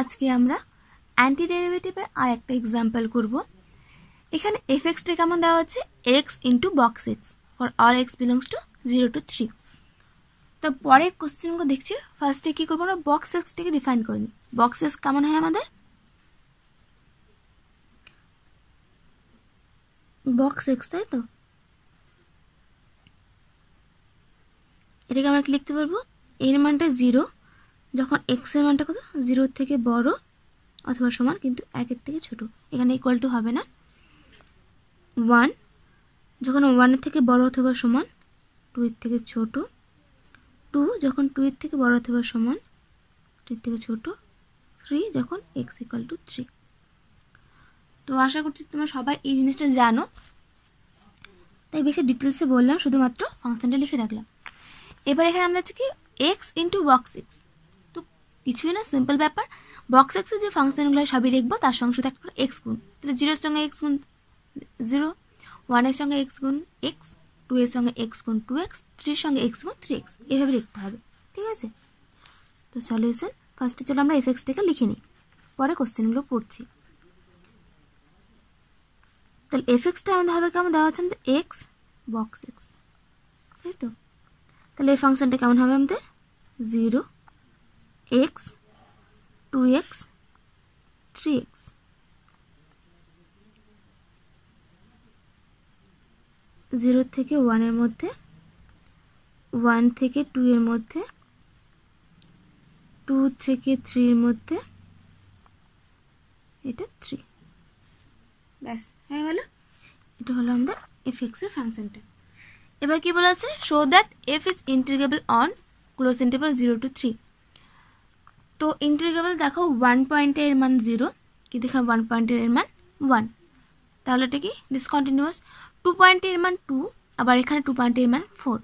আজকে আমরা অ্যান্টি ডেরিভেটিভের আর একটা এক্সাম্পল করব। এখানে এফএক্সটা কেমন দেওয়া হচ্ছে, x into box x for all x belongs to 0 to 3। তো পরে কোশ্চেনগুলো দেখছি। ফার্স্টে কি করবো, আমরা বক্স এক্সটাকে ডিফাইন করে নিই। বক্স এক্স কেমন হয় আমাদের, বক্স এক্স, তাই তো। এটাকে আমরা কি লিখতে পারবো, এর মানটা 0 যখন এক্স এর মানটা কত, 0 থেকে বড় অথবা সমান কিন্তু 1 থেকে ছোট। এখানে ইকুয়াল টু হবে না। 1 যখন 1 এর থেকে বড় অথবা সমান, 2 এর থেকে ছোট। 2 যখন 2 এর থেকে বড় অথবা সমান, 2 এর থেকে ছোট। 3 যখন x ইকুয়াল টু 3। তো আশা করছি তোমরা সবাই এই জিনিসটা জানো, তাই বেশি ডিটেলসে বললাম, শুধুমাত্র ফাংশনটা লিখে রাখলাম। এবার এখানে আমরা হচ্ছে কি এক্স ইন্টু বক্স এক্স, তো কিছুই না, সিম্পল ব্যাপার। বক্স এক্সের যে ফাংশনগুলো সবই লিখবো, তার সঙ্গে শুধু একটা এক্স গুণ। তাহলে 0 এর সঙ্গে এক্স গুণ 0, 1 এর সঙ্গে এক্স গুণ এক্স, 2 এর সঙ্গে এক্স গুণ 2x, 3 এর সঙ্গে এক্স গুণ 3x, এভাবে লিখতে হবে। ঠিক আছে, তো সলিউশন ফার্স্টে চলো আমরা এফএক্সটাকে লিখে নিই, পরে কোশ্চেনগুলো পড়ছি। তাহলে এফএক্সটা আমাদের হবে কেমন, দেওয়া হচ্ছে আমাদের এক্স বক্স এক্স, তাই তো। তাহলে এই ফাংশনটা কেমন হবে আমাদের, 0 এক্স 2x 3x। জিরো থেকে 1 এর মধ্যে, 1 থেকে 2 এর মধ্যে, 2 থেকে 3 এর মধ্যে, এটা 3। ব্যাস হয়ে গেল, এটা হলো আমাদের এফএক্স এর ফাংশনটা। এবার কি বলা আছে, show that F is integrable on close interval 0 to 3। তো ইন্টিগ্রেবল দেখো 1 পয়েন্টের মান 0, কি দেখো 1 পয়েন্টের মান 1, তাহলে এটা কি ডিসকন্টিনিউয়াস। 2 পয়েন্টের মান 2, আবার এখানে 2 পয়েন্টের মান 4,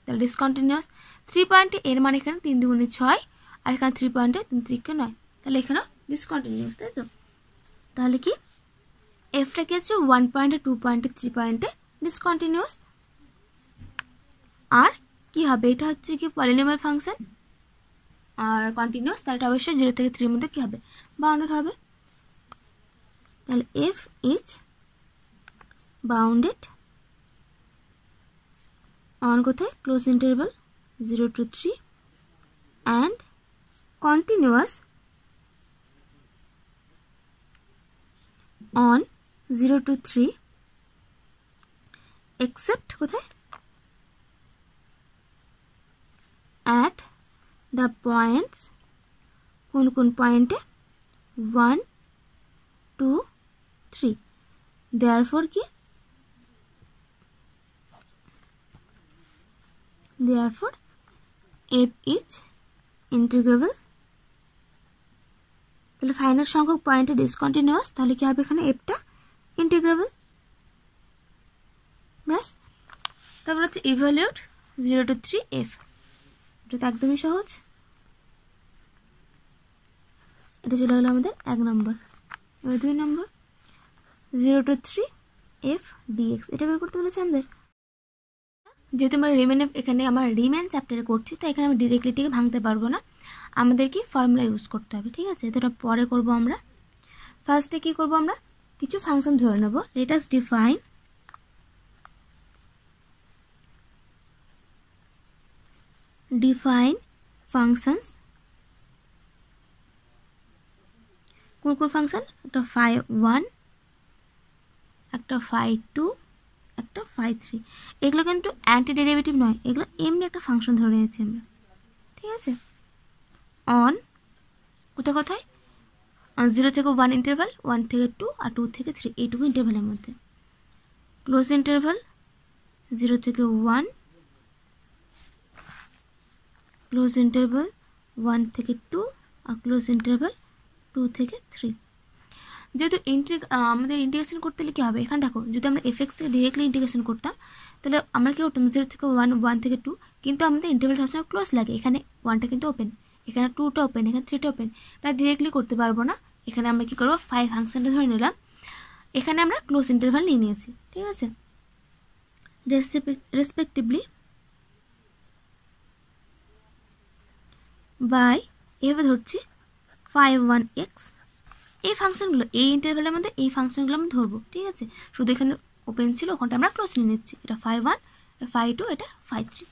তাহলে ডিসকন্টিনিউয়াস। 3 পয়েন্টে এর মান এখানে 3 দুগুণে 6, আর এখানে 3 পয়েন্টে 3 3 9, তাহলে এখানে ডিসকন্টিনিউয়াস, তাই তো। তাহলে কি এফটা কি আছে, 1 পয়েন্টে 2 পয়েন্টে 3 পয়েন্টে ডিসকন্টিনিউয়াস। আর কি হবে, এটা হচ্ছে কি পলিনোমিয়াল ফাংশন আর কন্টিনিউয়াস, তাহলে এটা অবশ্যই 0 থেকে 3 এর মধ্যে কি হবে, বাউন্ডেড হবে। তাহলে এফ ইজ বাউন্ডেড অন কোথায়, close interval 0 to 3 and continuous on 0 to 3 except কোথায়, at the points, কোন কোন পয়েন্টে, 1 2 3। therefore কি, therefore f is integrable। তাহলে ফাইনাল সংখ্যক পয়েন্টে ডিসকন্টিনিউয়াস, তাহলে কি হবে এখানে এফটা ইন্টিগ্রেবল। ব্যাস, তারপর হচ্ছে ইভ্যালুয়েট 0 to 3 এফ, এটা তো একদমই সহজ। এটা চলে গেলো আমাদের 1 নম্বর। এবার 2 নম্বর, 0 to 3 এফ ডিএক্স, এটা বের করতে বলেছে আমাদের। যেহেতু আমরা এখানে আমার রিমেন চ্যাপ্টারে করছি, তাই এখানে আমি ডিরেক্টলি এটাকে ভাঙতে পারবো না, আমাদের কি ফর্মুলা ইউজ করতে হবে। ঠিক আছে, এটা পরে করব আমরা। ফার্স্টে কি করব, আমরা কিছু ফাংশন ধরে নেব। Let us define functions. কোন কোন ফাংশন, একটা phi 1, একটা phi 2, একটা phi 3। এগুলো কিন্তু অ্যান্টি ডেরিভেটিভ নয়, এগুলো এমনি একটা ফাংশন ধরে নিয়েছি আমরা। ঠিক আছে, অন কোথায় কোথায়, 0 থেকে 1 ইন্টারভাল, 1 থেকে 2 আর 2 থেকে 3, এইটুকু ইন্টারভালের মধ্যে। ক্লোজ ইন্টারভাল 0 থেকে 1, ক্লোজ ইন্টারভাল 1 থেকে 2 আর ক্লোজ ইন্টারভাল 2 থেকে 3। যেহেতু আমাদের ইন্টিগ্রেশন করতে হলে কী হবে, এখানে দেখো যদি আমরা এফএক্স থেকে ডিরেক্টলি ইন্টিগ্রেশন করতাম, তাহলে আমরা কী করতাম, 0 থেকে 1, 1 থেকে 2, কিন্তু আমাদের ইন্টারভাল সবসময় ক্লোজ লাগে। এখানে 1টা কিন্তু ওপেন, এখানে 2টা ওপেন, এখানে 3টা ওপেন, তাই ডিরেক্টলি করতে পারবো না। এখানে আমরা কী করবো, 5 ফাংশনটা ধরে নিলাম, এখানে আমরা ক্লোজ ইন্টারভাল নিয়ে নিয়েছি। ঠিক আছে, রেসপেক্টিভলি বাই, এভাবে ধরছি 5 1 x। এই ফাংশনগুলো এই ইন্টারভ্যালের মধ্যে এই ফাংশনগুলো আমরা ধরবো, ঠিক আছে। শুধু এখানে ওপেন ছিল, ওখানটা আমরা ক্লোজ নিয়ে নিচ্ছি। এটা 5 1, এটা 5 2, এটা 5 3।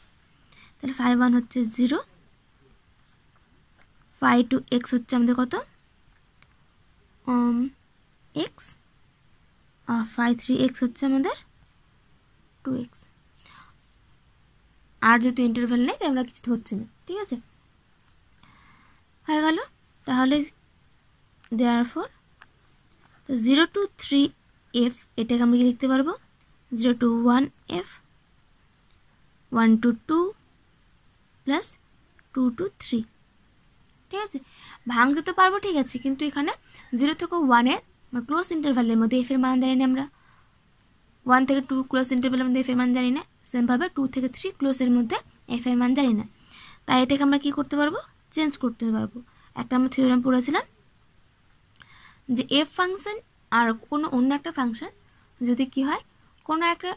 তাহলে 5 1 হচ্ছে 0, 5 2 x হচ্ছে আমাদের কত x, আর 5 3 x হচ্ছে আমাদের 2x। আর যেহেতু ইন্টারভ্যাল নেই তাই আমরা কিছু ধরছি না, ঠিক আছে, হয়ে গেল। তাহলে therefore 0 to 3f এটাকে আমরা কি লিখতে পারবো 0 to 1f, 1 to 2 plus 2 to 3, ঠিক আছে। ভাঙতে তো পারবো, ঠিক আছে, কিন্তু এখানে 0 থেকে 1 এর ক্লোজ ইন্টারভ্যালের মধ্যে এফ এর মান জানি না আমরা, 1 থেকে 2 ক্লোজ ইন্টারভ্যালের মধ্যে এফ এর মান জানি না, সেমভাবে 2 থেকে 3 ক্লোজের মধ্যে এফ এর মান জানি না। তাই এটাকে আমরা কি করতে পারবো, চেঞ্জ করতে পারবো। একটা আমরা থিওরেম পড়েছিলাম যে এফ ফাংশন আর কোনো অন্য একটা ফাংশন যদি কি হয়, কোনো একটা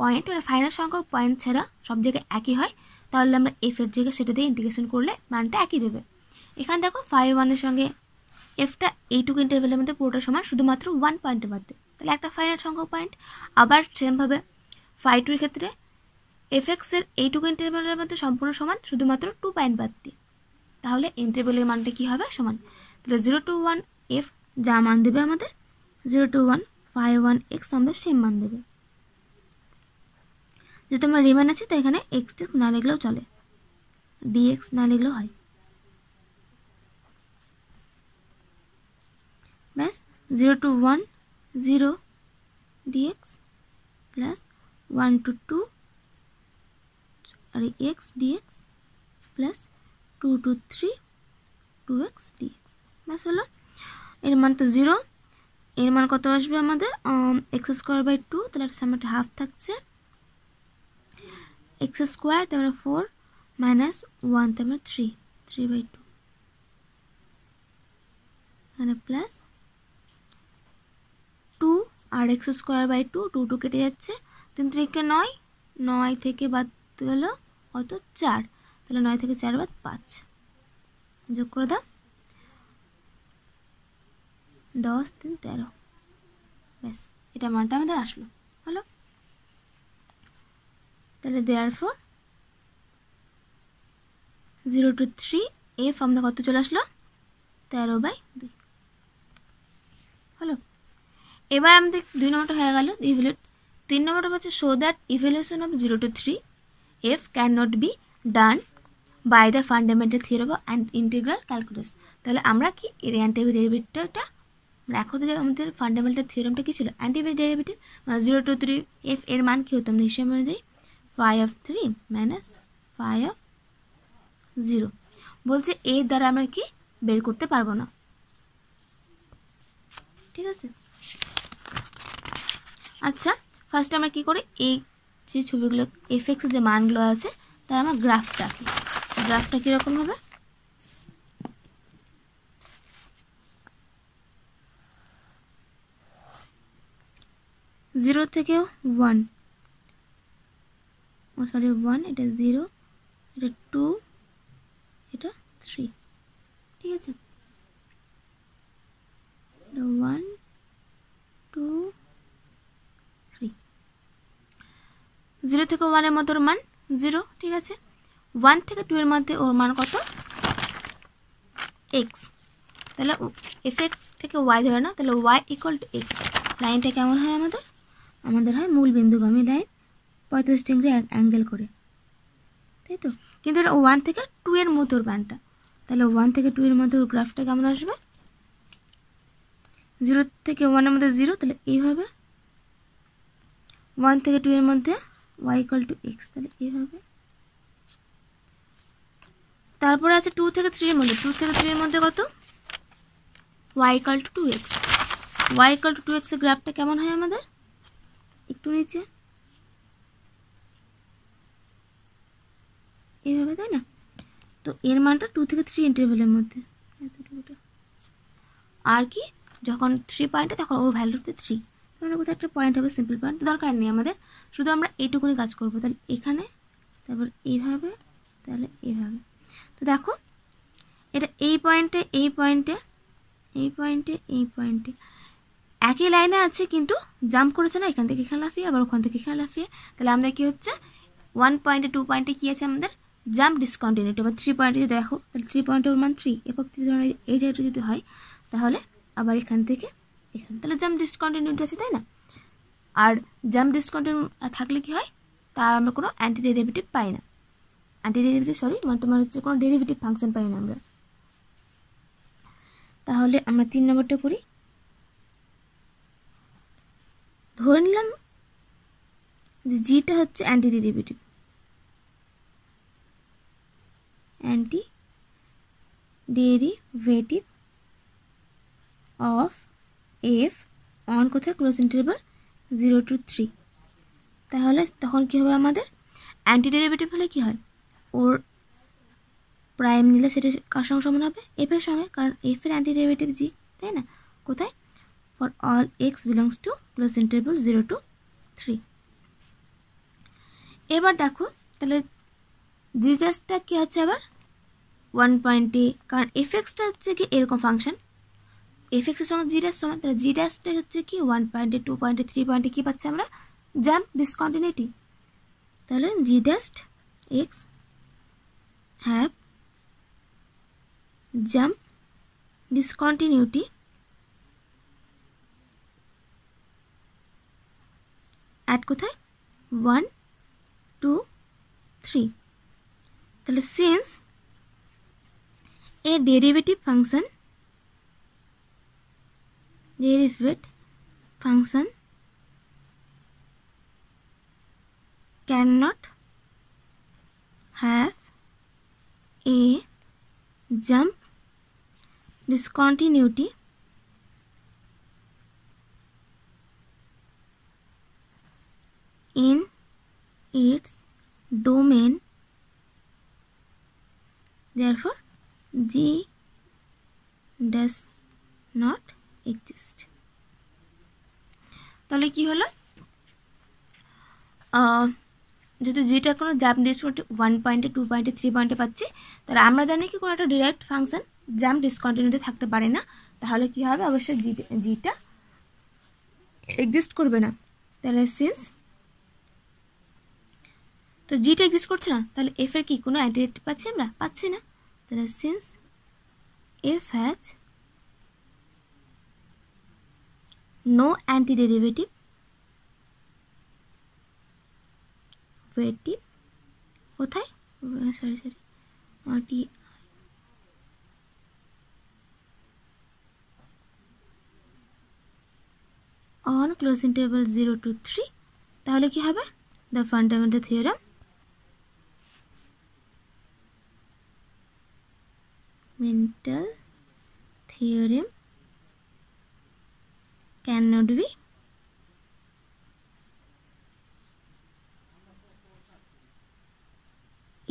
পয়েন্ট মানে ফাইনাল সংখ্যক পয়েন্ট ছাড়া সব জায়গায় একই হয়, তাহলে আমরা এফ এর জায়গায় সেটা দিয়ে ইন্টিগ্রেশন করলে মানটা একই দেবে। এখানে দেখো 5 1 এর সঙ্গে এফটা এইটুকু ইন্টারভ্যালের মধ্যে পুরোটা সমান, শুধুমাত্র 1 পয়েন্টের মধ্যে, তাহলে একটা ফাইনাল সংখ্যক পয়েন্ট। আবার সেমভাবে 5 2 এর ক্ষেত্রে এফ এক্স এর এইটুকু ইন্টারভ্যালের মধ্যে সম্পূর্ণ সমান, শুধুমাত্র 2 পয়েন্ট বাদ দিয়ে, তাহলে ইন্টারভ্যালের মানটা কি হবে সমান। তাহলে 0 to 1 এফ যা মান দেবে আমাদের 0 to 1 5 1 x আমাদের সেম মান দেবে। যেহেতু আমরা রিমান আছে তো এখানে এক্স না লিখলেও চলে, ডিএক্স না লিখলেও হয়, ব্যাস। 0 to 1 0 dx প্লাস 1 to 2 আর x dx plus 2 to 3 2x dx, ব্যাস হলো। এর মান তো 0, এর মান কত আসবে আমাদের x² বাই 2, তাহলে এর সামনে একটা হাফ থাকছে, x স্কোয়ার তার মানে 4 মাইনাস 1 তার মানে 3 বাই 2, এখানে প্লাস 2 আর x² বাই 2, 2 2 কেটে যাচ্ছে, 3 3 9, 9 থেকে বাদ গেল কত 4, তাহলে 9 থেকে 4 বাদ 5, যোগ করে দাও 10 3 13, ব্যাস এটা মানটা আমাদের আসলো, হলো। তাহলে therefore 0 to 3 f আমাদের কত চলে আসলো 13/2, হলো। এবার আমাদের 2 নম্বরটা হয়ে গেল ইভ্যালুয়েট। 3 নম্বরটা হচ্ছে show that evaluation of 0 to 3 f can not be done by the fundamental theorem of integral calculus. তাহলে আমরা কি এর অ্যান্টি ডেরিভেটিভটা এখন আমাদের ফান্ডামেন্টাল থিওরেমটা কি ছিল, অ্যান্টি ডেরিভেটিভ 0 to 3 f এর মান কি হতো আমরা হিসাব অনুযায়ী 5 মাইনাস 5 বলছে এর দ্বারা আমরা কি বের করতে পারবো না, ঠিক আছে। আচ্ছা ফার্স্ট আমরা কি করি, এই যে ছবিগুলো এফ এক্স যে মানগুলো আছে তার আমরা গ্রাফটা আঁকি। গ্রাফটা কীরকম হবে, জিরো থেকে 1, সরি 1, এটা 0, এটা 2, এটা 3, ঠিক আছে, 1 2 3, 0 থেকে 1 এর মধ্যে ওর মান 0, ঠিক আছে। 1 থেকে 2 এর মধ্যে ওর মান কত x, তাহলে এফ এক্স থেকে y ধরে না, তাহলে y ইকুয়াল টু x। লাইনটা কেমন হয় আমাদের হয় মূল বিন্দুগামী লাইন 45 ডিগ্রি অ্যাঙ্গেল করে, তাই তো। কিন্তু এটা 1 থেকে 2 এর মধ্যে ওর মানটা, তাহলে 1 থেকে 2 এর মধ্যে ওর গ্রাফটা কেমন আসবে, 0 থেকে 1 এর মধ্যে 0, তাহলে এইভাবে। 1 থেকে 2 এর মধ্যে y ইকুয়াল টু x, তাহলে এইভাবে। তারপরে আছে 2 থেকে 3 এর মধ্যে, 2 থেকে 3 এর মধ্যে কত y equal to 2x। y equal to 2x এর গ্রাফটা কেমন হয় আমাদের, একটু নিচে এইভাবে, তাই না। তো এর মানটা 2 থেকে 3 ইন্টারভ্যালের মধ্যে, আর কি যখন 3 পয়েন্টে তখন ওর ভ্যালু হচ্ছে 3, তাহলে কোথাও একটা পয়েন্ট হবে, সিম্পল পয়েন্ট দরকার নেই আমাদের, শুধু আমরা এইটুকুনি কাজ করবো। তাহলে এখানে, তারপর এইভাবে, তাহলে এইভাবে। তো দেখো এটা এই পয়েন্টে এই পয়েন্টে একই লাইনে আছে কিন্তু জাম্প করেছে না, এখান থেকে এখানে লাফিয়ে আবার ওখান থেকে এখানে লাফিয়ে। তাহলে আমাদের কি হচ্ছে 1 পয়েন্টে 2 পয়েন্টে কি আছে আমাদের জাম্প ডিসকন্টিনিউটি। আবার 3 পয়েন্টে যদি দেখো তাহলে 3 পয়েন্টের মান 3 একক 3 ধরনের এই জায়গাটা যদি হয় তাহলে আবার এখান থেকে এখানে, তাহলে জাম্প ডিসকন্টিনিউটি আছে, তাই না? আর জাম্প ডিসকন্টিনিউ থাকলে কি হয়, তার আমরা কোনো অ্যান্টি ডেরিভেটিভ পাই না, তোমার হচ্ছে কোনো ডেরিভেটিভ ফাংশন পাই না আমরা। তাহলে আমরা 3 নম্বরটা করি। ধরে নিলাম যে জিটা হচ্ছে anti derivative of F on কোথায় ক্লোজ ইন্টারভাল 0 to 3। তাহলে তখন কি হবে, আমাদের অ্যান্টি ডেরিভেটিভ হলে কি হয়, ওর প্রাইম নিলে সেটা কার সঙ্গে সমান হবে, এফ এর সঙ্গে, কারণ এফ এর অ্যান্টি ডেরিভেটিভ জি, তাই না? কোথায়, for all x belongs to close interval 0 to 3। এবার দেখো তাহলে জি জাস্টটা কি হচ্ছে আবার 1 পয়েন্টে, কারণ এফ এক্সটা হচ্ছে কি এরকম ফাংশন, এফ এক্সের সঙ্গে জি ড্যাশ সমান, তাহলে জি ড্যাশটা হচ্ছে কি 1 পয়েন্টে 2 পয়েন্টে 3 পয়েন্টে কি পাচ্ছি আমরা, জাম্প ডিসকন্টিনিউটি। তাহলে g dash x have jump discontinuity at কোথায় 1 2 3। তাহলে since a derivative function cannot have a jump discontinuity in its domain, therefore G does not exist। তাহলে কি হলো, যেহেতু যেটা কোনো জাম্প ডিসকন্টিনিউটি 1 পয়েন্টে 2 পয়েন্টে 3 পয়েন্টে পাচ্ছি, তাহলে আমরা জানি কি কোনো একটা ডিরেক্ট ফাংশন জাম্প ডিসকন্টিনিউটি থাকতে পারে না, তাহলে কি হবে, অবশ্যই জিটা এক্সিস্ট করবে না। তাহলে সিন্স তো জিটা এক্সিস্ট করছে না, তাহলে এফ এর কি কোনো অ্যান্টি ডেরিভেটিভ পাচ্ছি আমরা, পাচ্ছি না। তাহলে since f has no antiderivative কোথায়, sorry on close interval 0 to 3। তাহলে কি হবে, the fundamental theorem cannot be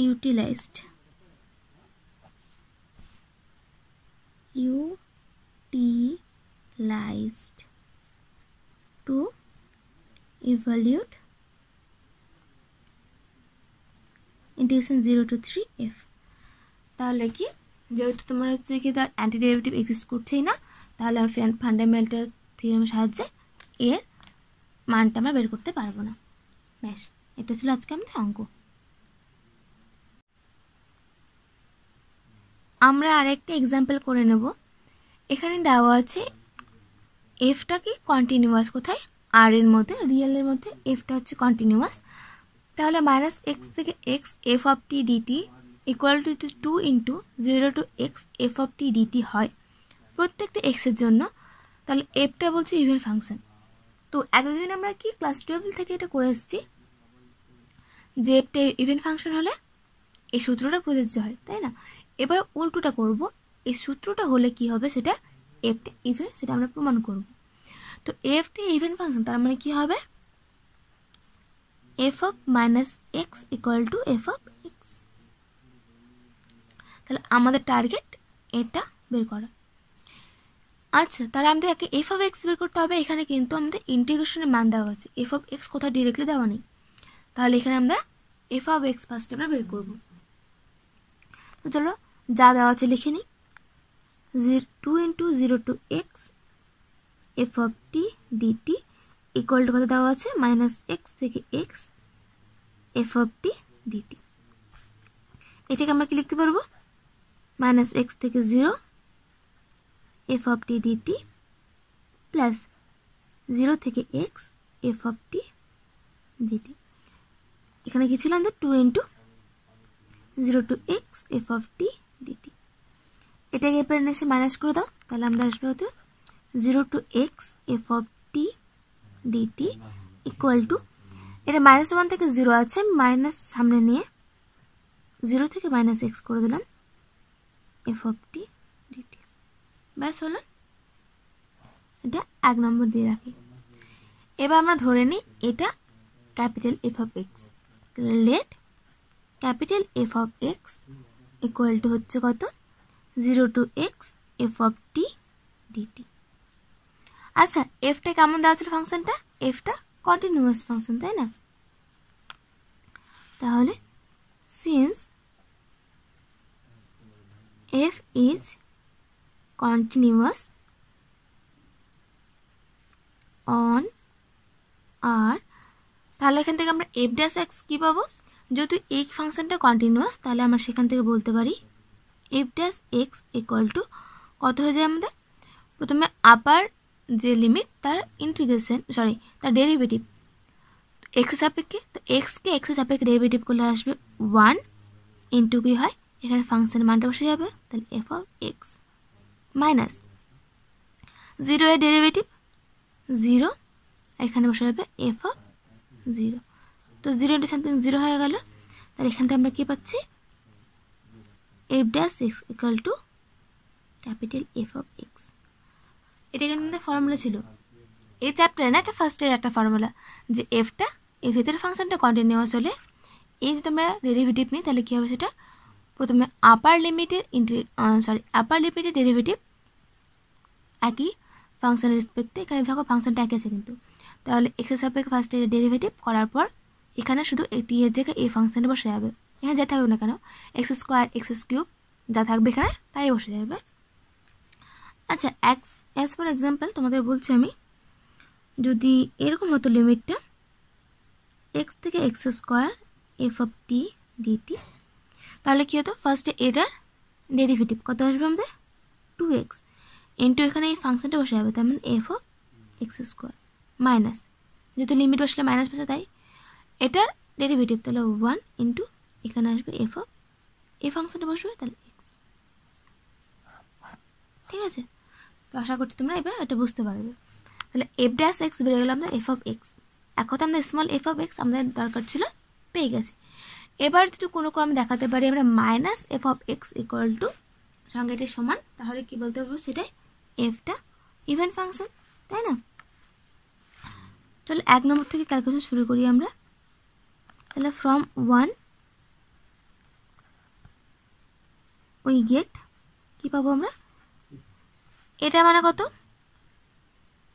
utilized to evaluate integration 0 to 3 f। তাহলে কি, যেহেতু তোমার হচ্ছে কি তার অ্যান্টি ডেরিভেটিভ এক্সিস্ট করছেই না, তাহলে আমরা ফান্ডামেন্টাল থিওরেমের সাহায্যে এর মানটা আমরা বের করতে পারবো না। ব্যাস, এটা ছিল আজকে আমাদের অঙ্ক। আমরা আরেকটা এক্সাম্পল করে নেব। এখানে দেওয়া আছে এফটা কি কন্টিনিউয়াস, কোথায়, আর এর মধ্যে, রিয়েলের মধ্যে এফটা হচ্ছে কন্টিনিউয়াস। তাহলে মাইনাস এক্স থেকে x f of t dt equal to 2 into 0 to x f of t dt হয় প্রত্যেকটা এক্সের জন্য। তাহলে এফটা বলছে ইভেন ফাংশন। তো এতদিন আমরা কি ক্লাস 12 থেকে এটা করে এসেছি যে এফটা ইভেন ফাংশন হলে এই সূত্রটা প্রযোজ্য হয়, তাই না? এবার উল্টোটা করব, এই সূত্রটা হলে কি হবে, সেটা এফটা ইভেন, সেটা আমরা প্রমাণ করব। তো এফটা ইভেন ফাংশন, তার মানে কি হবে, F of minus x equal two F of x. তাহলে আমাদের টার্গেট এটা বের করা। আচ্ছা, তাহলে আমাদের এফ অফ এক্স বের করতে হবে। এখানে কিন্তু আমাদের ইন্টিগ্রেশনের মান দেওয়া আছে, এফ অফ এক্স কোথাও ডিরেক্টলি দেওয়া নেই। তাহলে এখানে আমরা এফ অফ এক্স ফার্স্ট আমরা বের করব। তো চলো যা দেওয়া আছে লিখে নিই। 2 into 0 to x f of t dt equal to কত দেওয়া আছে মাইনাস এক্স থেকে x f of t dt. এটাকে আমরা কি লিখতে পারবো মাইনাস এক্স থেকে 0 f of t dt plus 0 থেকে x f of t dt. এখানে কি ছিল আমাদের 2 into 0 to x f of t dt। এটাকে এরপর এসে মাইনাস করে দাও, তাহলে আমরা আসবে হতে 0 to x f of t dt equal two, এটা -1 থেকে 0 আছে, মাইনাস সামনে নিয়ে 0 থেকে মাইনাস x করে দিলাম f of t dt। ব্যাস হলো, এটা 1 নম্বর দিয়ে রাখি। এবার আমরা ধরে নিই এটা capital f of x। Let capital f of x equal to হচ্ছে কত 0 to x f of t dt। আচ্ছা, এফটা কেমন দেওয়া ছিল ফাংশনটা? এফটা কন্টিনিউয়াস ফাংশন, তাই না? তাহলে since f is continuous on r, তাহলে এখান থেকে আমরা f dash x কি পাবো? যেহেতু এই ফাংশনটা কন্টিনিউয়াস, তাহলে আমরা সেখান থেকে বলতে পারি f dash x equal to কত হয়ে যায় আমাদের, প্রথমে আপার যে লিমিট তার ইন্টিগ্রেশন তার ডেরিভেটিভ এক্স এর সাপেক্ষে, তো এক্স কে এক্স এর সাপেক্ষে ডেরিভেটিভ করলে আসবে 1 ইন্টু কি হয় এখানে ফাংশনের মানটা বসে যাবে, তাহলে এফ অফ এক্স মাইনাস 0 এর ডেরিভেটিভ 0, এখানে বসে যাবে এফ অফ 0। তো 0 ইন্টু সামথিং 0 হয়ে গেল, তাহলে এখান থেকে আমরা কি পাচ্ছি F dash x equal two capital f of x. এটা কিন্তু ফর্মুলা ছিল এই চ্যাপ্টারে, না এটা ফার্স্টের একটা ফর্মুলা, যে এফটা এর ভেতরে ফাংশনটা কন্টিনিউয়াস হলে এই যদি আমরা ডেরিভেটিভ নিই তাহলে কী হবে, সেটা প্রথমে আপার লিমিটের ডেরিভেটিভ একই ফাংশনের রেসপেক্টে, এখানে দেখো ফাংশনটা একই আছে কিন্তু, তাহলে এক্স এর সাপেক্ষে ফার্স্টে ডেরিভেটিভ করার পর এখানে শুধু এটি এর জায়গায় এই ফাংশনটা বসে যাবে, এখানে যা থাকবে না কেন এক্স স্কোয়ার এক্স কিউব যা থাকবে এখানে তাই বসে যাবে। আচ্ছা, অ্যাজ ফর এক্সাম্পল তোমাদের বলছি আমি, যদি এরকম হতো লিমিটটা এক্স থেকে x square f of t dt, তাহলে কী হতো ফার্স্টে এটার ডেরিভেটিভ কত আসবে আমাদের 2x ইন্টু এখানে এই ফাংশনটা বসে যাবে, তার মানে F of x square minus, যেহেতু লিমিট বসলে মাইনাস বসে তাই এটার ডেরিভেটিভ তাহলে 1 ইন্টু এখানে আসবে এফ অফ এই ফাংশনটা বসবে তাহলে এক্স। ঠিক আছে, তো আশা করছি তোমরা এবার এটা বুঝতে পারবে। তাহলে এফ ড্যাশ এক্স বেরিয়ে গেল আমরা এফ অফ এক্স, এক কথা আমরা স্মল এফ অফ এক্স আমাদের দরকার ছিল, পেয়ে গেছে। এবার যদি কোনো ক্রমে দেখাতে পারি আমরা minus F of x equal two সঙ্গে এটা সমান, তাহলে কি বলতে পারবো সেটাই এফটা ইভেন ফাংশন, তাই না? চলো 1 নম্বর থেকে ক্যালকুলেশন শুরু করি আমরা। তাহলে ফ্রম 1 উই গেট কি পাবো আমরা, এটা মানে কত,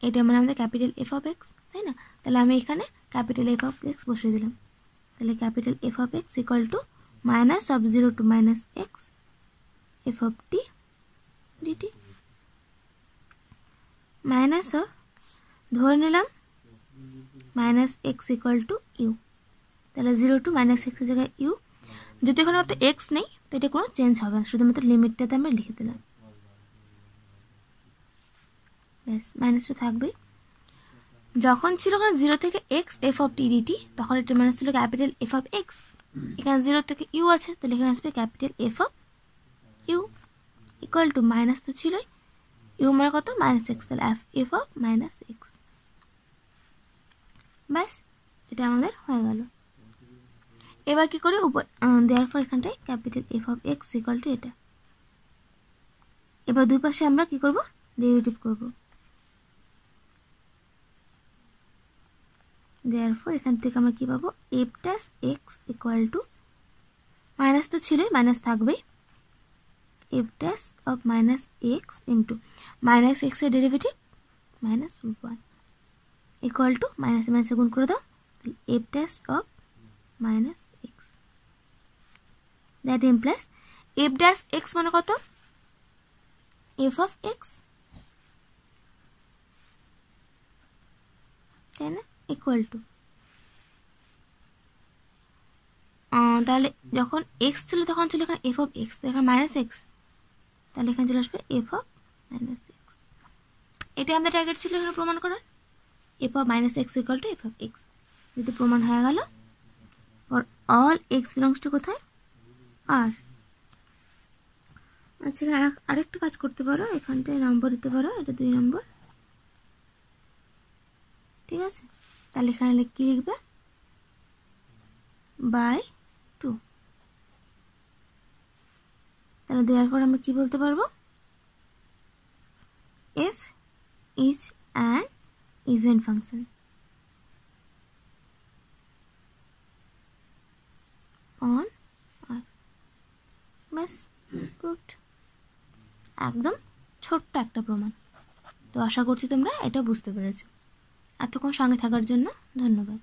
এটা মানে আমাদের ক্যাপিটাল এফ অফ এক্স, তাই না? তাহলে আমি এখানে ক্যাপিটাল এফ অফ এক্স বসিয়ে দিলাম, তাহলে capital f of x equal to minus of 0 to minus x f of t dt minus of ধরে নিলাম minus x equal to u, তাহলে 0 টু মাইনাস এক্সের জায়গায় ইউ, যদি এখানে অত এক্স নেই তো এটা কোনো চেঞ্জ হবে না, শুধুমাত্র লিমিটটাতে আমরা লিখে দিলাম, ব্যাস মাইনাসটা থাকবেই। যখন ছিল ওখানে 0 থেকে x f of t dt, তখন এটা মাইনাস ছিল ক্যাপিটাল এফ অফ এক্স, এখানে 0 থেকে ইউ আছে তাহলে এখানে আসবে capital f of u equal to minus তো ছিলই, ইউ মানে কত মাইনাস এক্স, তাহলে এফ অফ মাইনাস এক্স, ব্যাস এটা আমাদের হয়ে গেল। এবার কি করি দেওয়ার পর এখানটায় capital f of x equal two এটা, এবার দুই পাশে আমরা কি করব ডেরিভেটিভ করব, দেওয়ার পর এখান থেকে আমরা কি পাবো f dash x equal to minus তো ছিলই মাইনাস থাকবেই, f dash of minus x into minus x এর derivative minus 1 equal to minus মাইনাসে গুণ করে দাও, f dash of minus x, that implies f dash x মানে কত এফ অফ এক্স, তাই না, ইকুয়াল টু, তাহলে যখন এক্স ছিল তখন ছিল এখানে এফ অফ এক্স, এখানে মাইনাস এক্স, তাহলে এখানে চলে আসবে এফ অফ মাইনাস এক্স। এটাই আমাদের টার্গেট ছিল এখানে প্রমাণ করার, F of minus x equal two F of x. যদি প্রমাণ হয়ে গেল for all x belongs to কোথায়, আর। আচ্ছা, এখানে আরেকটা কাজ করতে পারো, এখানটায় নম্বর দিতে পারো, এটা 2 নম্বর, ঠিক আছে। তাহলে এখানে কি লিখবে, বাই 2। তাহলে দেওয়ার পর আমরা কি বলতে পারবো, f is an even function on R। ব্যাস, proved। একদম ছোট্ট একটা প্রমাণ। তো আশা করছি তোমরা এটা বুঝতে পেরেছো। এতক্ষণ সঙ্গে থাকার জন্য ধন্যবাদ।